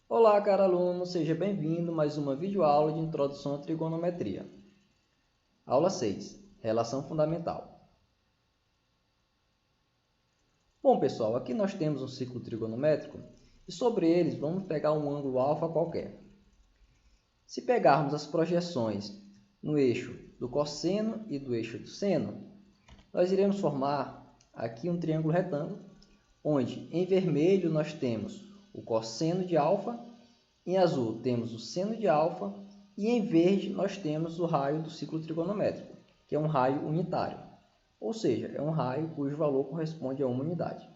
Olá, caro aluno, seja bem-vindo a mais uma videoaula de Introdução à Trigonometria. Aula 6, Relação Fundamental. Bom, pessoal, aqui nós temos um círculo trigonométrico e sobre eles vamos pegar um ângulo alfa qualquer. Se pegarmos as projeções no eixo do cosseno e do eixo do seno, nós iremos formar aqui um triângulo retângulo, onde em vermelho nós temos o cosseno de alfa, em azul temos o seno de alfa e em verde nós temos o raio do ciclo trigonométrico, que é um raio unitário, ou seja, é um raio cujo valor corresponde a uma unidade.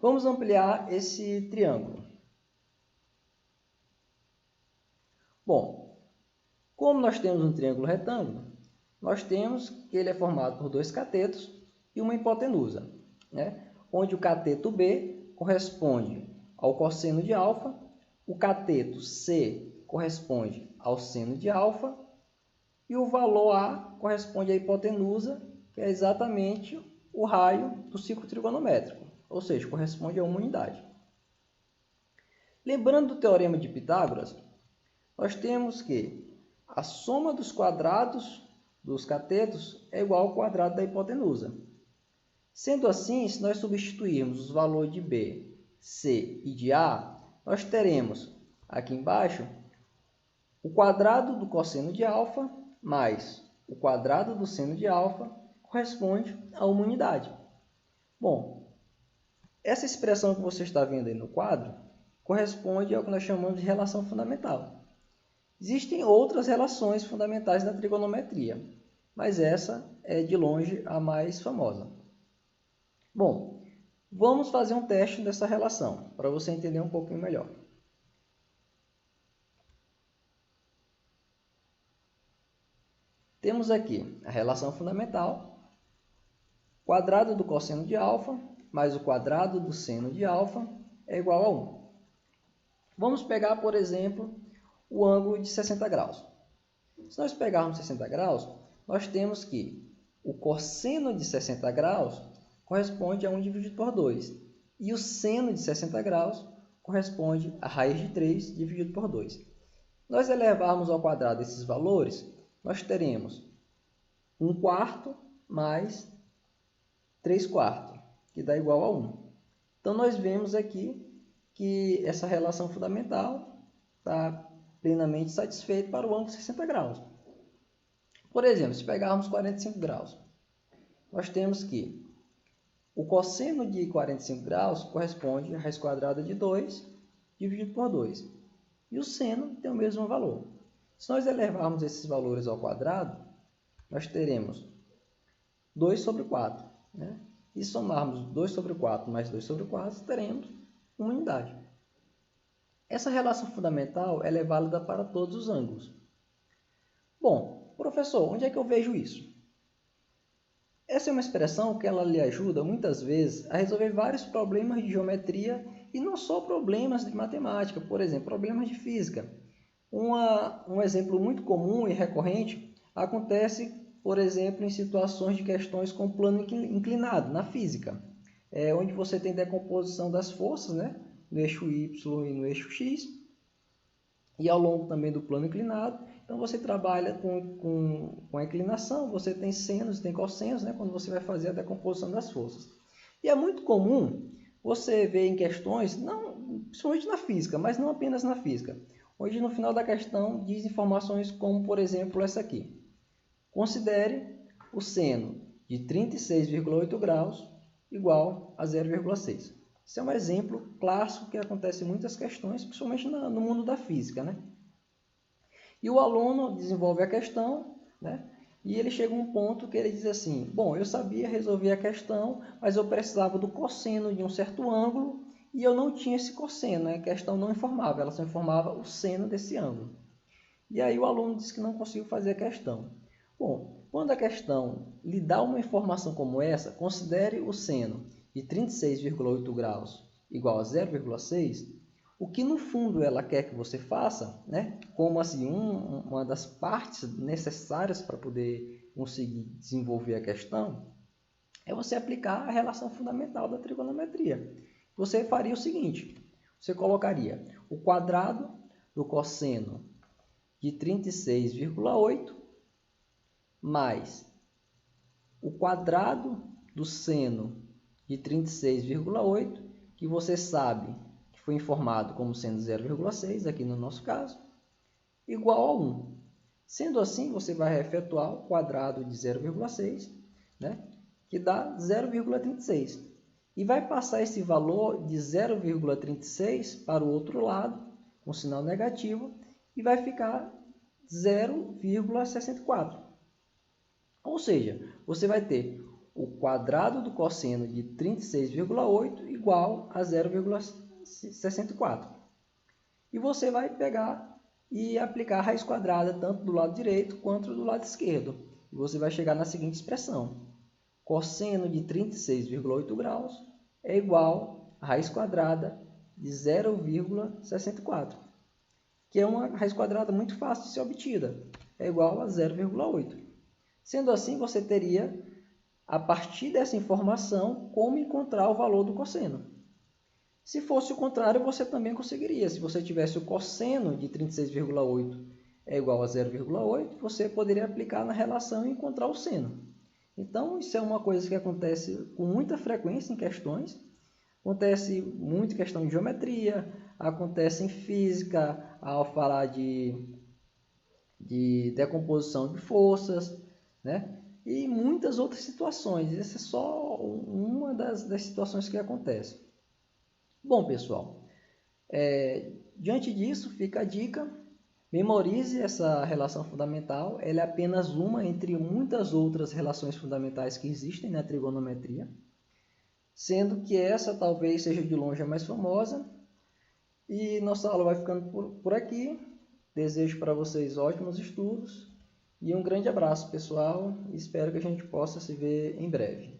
Vamos ampliar esse triângulo. Bom, como nós temos um triângulo retângulo, nós temos que ele é formado por dois catetos e uma hipotenusa, onde o cateto B corresponde ao cosseno de alfa, o cateto C corresponde ao seno de alfa e o valor A corresponde à hipotenusa, que é exatamente o raio do ciclo trigonométrico, ou seja, corresponde a uma unidade. Lembrando do teorema de Pitágoras, nós temos que a soma dos quadrados dos catetos é igual ao quadrado da hipotenusa. Sendo assim, se nós substituirmos os valores de B, C e de A, nós teremos aqui embaixo o quadrado do cosseno de alfa mais o quadrado do seno de alfa corresponde a uma unidade. Bom, essa expressão que você está vendo aí no quadro corresponde ao que nós chamamos de relação fundamental. Existem outras relações fundamentais da trigonometria, mas essa é de longe a mais famosa. Bom, vamos fazer um teste dessa relação, para você entender um pouquinho melhor. Temos aqui a relação fundamental, quadrado do cosseno de alfa mais o quadrado do seno de alfa é igual a 1. Vamos pegar, por exemplo, o ângulo de 60 graus. Se nós pegarmos 60 graus, nós temos que o cosseno de 60 graus corresponde a 1 dividido por 2. E o seno de 60 graus corresponde a raiz de 3 dividido por 2. Se nós elevarmos ao quadrado esses valores, nós teremos 1/4 mais 3/4, que dá igual a 1. Então, nós vemos aqui que essa relação fundamental está plenamente satisfeita para o ângulo de 60 graus. Por exemplo, se pegarmos 45 graus, nós temos que o cosseno de 45 graus corresponde à raiz quadrada de 2 dividido por 2. E o seno tem o mesmo valor. Se nós elevarmos esses valores ao quadrado, nós teremos 2 sobre 4. E somarmos 2 sobre 4 mais 2 sobre 4, teremos uma unidade. Essa relação fundamental ela é válida para todos os ângulos. Bom, professor, onde é que eu vejo isso? Essa é uma expressão que ela lhe ajuda muitas vezes a resolver vários problemas de geometria e não só problemas de matemática, por exemplo, problemas de física. Um exemplo muito comum e recorrente acontece, por exemplo, em situações de questões com plano inclinado, na física, onde você tem decomposição das forças, no eixo Y e no eixo X, e ao longo também do plano inclinado. Então, você trabalha com a inclinação, você tem senos e tem cossenos, quando você vai fazer a decomposição das forças. E é muito comum você ver em questões, principalmente na física, mas não apenas na física, onde no final da questão diz informações como, por exemplo, essa aqui. Considere o seno de 36,8 graus igual a 0,6. Esse é um exemplo clássico que acontece em muitas questões, principalmente no mundo da física, E o aluno desenvolve a questão, e ele chega a um ponto que ele diz assim, bom, eu sabia resolver a questão, mas eu precisava do cosseno de um certo ângulo e eu não tinha esse cosseno, a questão não informava, ela só informava o seno desse ângulo. E aí o aluno disse que não conseguiu fazer a questão. Bom, quando a questão lhe dá uma informação como essa, considere o seno de 36,8 graus igual a 0,6, o que no fundo ela quer que você faça, como assim, uma das partes necessárias para poder conseguir desenvolver a questão, é você aplicar a relação fundamental da trigonometria. Você faria o seguinte, Você colocaria o quadrado do cosseno de 36,8 mais o quadrado do seno de 36,8, que você sabe que foi informado como sendo 0,6, aqui no nosso caso, igual a 1. Sendo assim, você vai efetuar o quadrado de 0,6, né, que dá 0,36. E vai passar esse valor de 0,36 para o outro lado, com sinal negativo, e vai ficar 0,64. Ou seja, você vai ter o quadrado do cosseno de 36,8 igual a 0,64. E você vai pegar e aplicar a raiz quadrada tanto do lado direito quanto do lado esquerdo. E você vai chegar na seguinte expressão. Cosseno de 36,8 graus é igual a raiz quadrada de 0,64, que é uma raiz quadrada muito fácil de ser obtida. É igual a 0,8. Sendo assim, você teria, a partir dessa informação, como encontrar o valor do cosseno. Se fosse o contrário, você também conseguiria. Se você tivesse o cosseno de 36,8 é igual a 0,8, você poderia aplicar na relação e encontrar o seno. Então, isso é uma coisa que acontece com muita frequência em questões. Acontece muito em questão de geometria, acontece em física, ao falar de decomposição de forças, né? E muitas outras situações. Essa é só uma das situações que acontece. Bom, pessoal, diante disso fica a dica, memorize essa relação fundamental, ela é apenas uma entre muitas outras relações fundamentais que existem na trigonometria, sendo que essa talvez seja de longe a mais famosa. E nossa aula vai ficando por aqui. Desejo para vocês ótimos estudos e um grande abraço, pessoal. Espero que a gente possa se ver em breve.